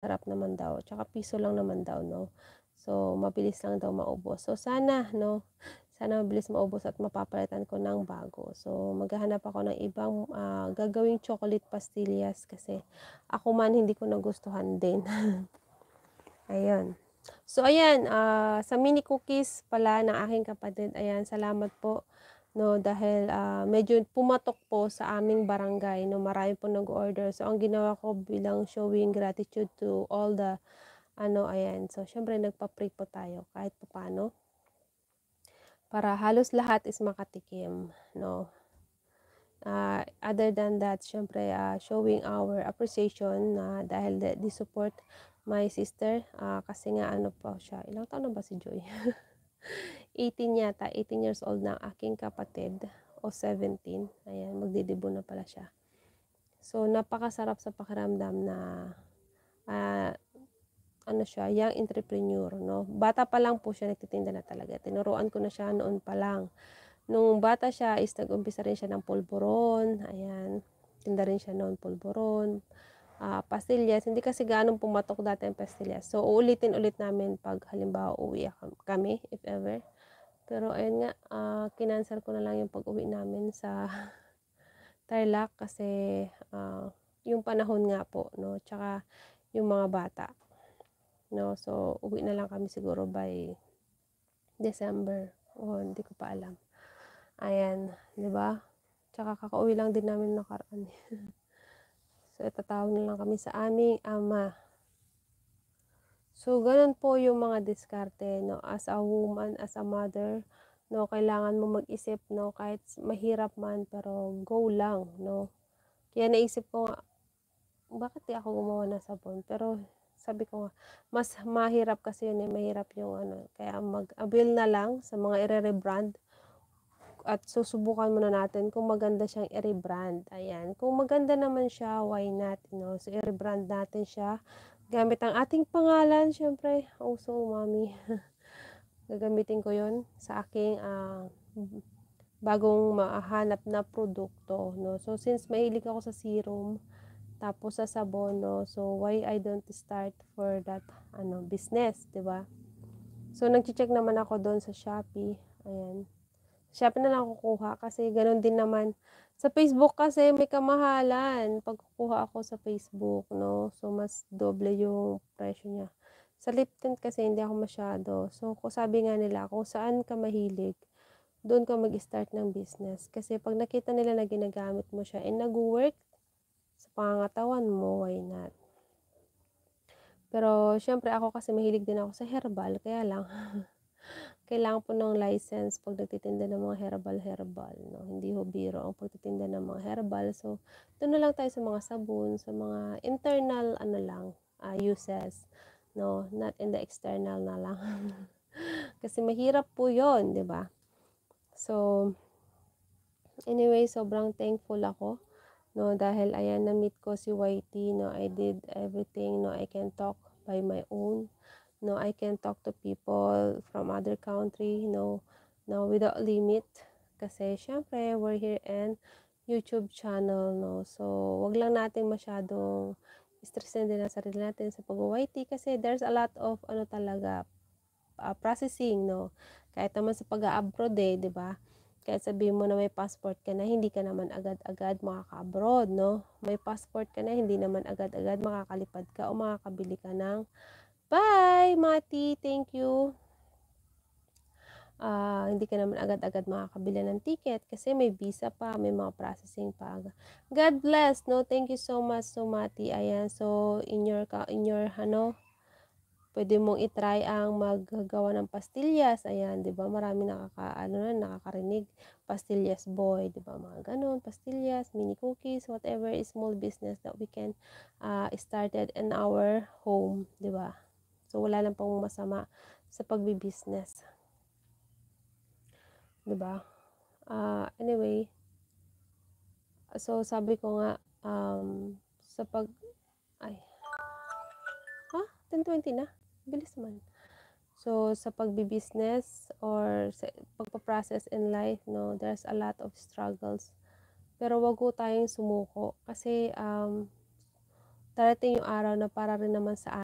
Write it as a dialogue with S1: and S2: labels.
S1: sarap naman daw, tsaka piso lang naman daw 'no. So, mabilis lang daw maubos. So, sana 'no, sana mabilis maubos at mapapalitan ko ng bago. So, maghahanap ako ng ibang, gagawing chocolate pastillas kasi ako man hindi ko nagustuhan din. Ayun. So ayan, sa mini cookies pala ng aking kapatid, ayan salamat po 'no, dahil, medyo pumatok po sa aming barangay 'no, marami pong nag-order. So ang ginawa ko bilang showing gratitude to all the ano, ayan, so siyempre nagpa-pray po tayo kahit papaano, para halos lahat is makatikim 'no. Other than that siyempre, showing our appreciation na dahil they support my sister, kasi nga ano po siya, ilang taon na ba si Joy? 18 yata, 18 years old na ang aking kapatid o 17, ayan magdedebut na pala siya. So napakasarap sa pakiramdam na, ah, ano siya, young entrepreneur 'no. Bata pa lang po siya nagtitinda na talaga, tinuruan ko na siya noon pa lang. Nung bata siya is nag-umpisa rin siya ng pulburon, ayan. Tinda rin siya noon pulburon, pastillas, hindi kasi gaanong pumatok dati ang pastillas. So uulitin ulit namin 'pag halimbawa uuwi kami if ever. Pero ayun nga, kinansel ko na lang yung pag-uwi namin sa Tarlac kasi, yung panahon nga po 'no, tsaka yung mga bata 'no. So uwi na lang kami siguro by December o hindi ko pa alam. Ayan, 'di ba? Tsaka kakauwi lang din namin nakaraan, eh. So, itatawag na lang kami sa aming ama. So, gano'n po yung mga diskarte 'no, as a woman, as a mother 'no, kailangan mo mag-isip 'no, kahit mahirap man pero go lang 'no. Kaya naisip ko nga, bakit 'di ako gumawa ng sabon? Pero sabi ko nga, mas mahirap kasi yun, eh, mahirap yung ano, kaya mag-avail na lang sa mga ire-rebrand. At susubukan muna natin kung maganda siyang i-rebrand, ayan. Kung maganda naman siya, why not, 'no? So, i-rebrand natin siya gamit ang ating pangalan siyempre, also mommy. Gagamitin ko 'yun sa aking, bagong mahahanap na produkto, 'no? So, since mahilig ako sa serum, tapos sa sabon, 'no, so why I don't start for that ano, business, 'di ba? So, nagche-check naman ako do'n sa Shopee, ayan. Shopee na lang ako kukuha kasi gano'n din naman. Sa Facebook kasi may kamahalan 'pag kukuha ako sa Facebook 'no, so mas doble yung presyo niya. Sa lip tint kasi hindi ako masyado, so sabi nga nila kung saan ka mahilig, doon ka mag-start ng business. Kasi 'pag nakita nila na ginagamit mo siya and nagwo-work sa pangangatawan mo, why not? Pero siyempre ako kasi mahilig din ako sa herbal kaya lang kailangan po ng license 'pag nagtitinda ng mga herbal-herbal 'no, hindi ho biro ang pagtitinda ng mga herbal. So, do'n na lang tayo sa mga sabon, sa mga internal ano lang, uses 'no, not in the external na lang. Kasi mahirap po 'yun, 'di ba? So, anyway sobrang thankful ako 'no, dahil ayan na-meet ko si YT 'no, I did everything 'no, I can talk by my own. No, I can talk to people from other country, no, without limit. Kasi syempre, we're here in YouTube channel, no. So, wag lang natin masyadong stressin din ang sarili natin sa pag-YT kasi there's a lot of ano talaga, processing, no. Kahit naman sa pag-a-abroad eh, 'di ba? Kahit sabihin mo na may passport ka na, hindi ka naman agad-agad makaka-abroad, no. May passport ka na, hindi naman agad-agad makakalipad ka o makakabili ka ng bye, Mati. Thank you. Hindi ka naman agad-agad makakabili ng ticket kasi may visa pa, may mga processing pa. God bless, no? Thank you so much, so Mati. Ayan, so in your ano, pwede mong i-try ang maggagawa ng pastillas. Ayan, 'di ba? Marami nakakarinig. Pastillas boy, 'di ba? Mga ganun, pastillas, mini cookies, whatever is small business that we can started in our home, 'di ba? So, wala lang pong masama sa pagbi-business, 'di ba? Anyway, so sabi ko nga, sa ay, 10:20 na, bilis naman. So, sa pagbi-business or sa pagpa-process in life 'no, there's a lot of struggles. Pero 'wag po tayong sumuko kasi, darating yung araw na para rin naman sa